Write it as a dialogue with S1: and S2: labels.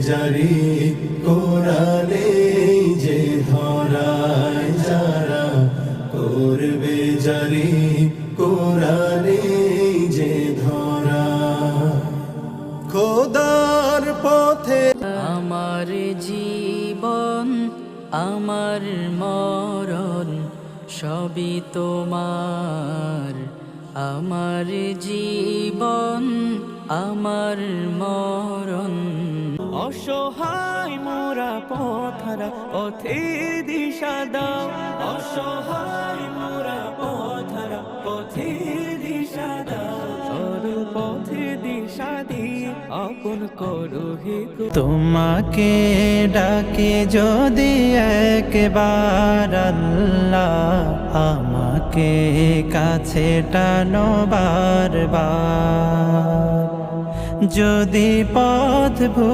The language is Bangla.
S1: জারি কোরআনে যে ধরায় যারা করবে জারি কোরআনে যে ধরা খোদার পথে
S2: আমার জীবন আমার মরণ সবই তোমার। আমার জীবন আমার মরণ।
S3: অসহায় মোরা পথহারা পথের দিশা দাও, অসহায় মোরা পথহারা পথের দিশা দাও, সরল পথের দিশা দিয়ে আপন করো হে।
S4: তোমাকে ডাকে যদি একবার আল্লাহ, আমাকে কাছে টানো বারবার। যদি পথ ভুল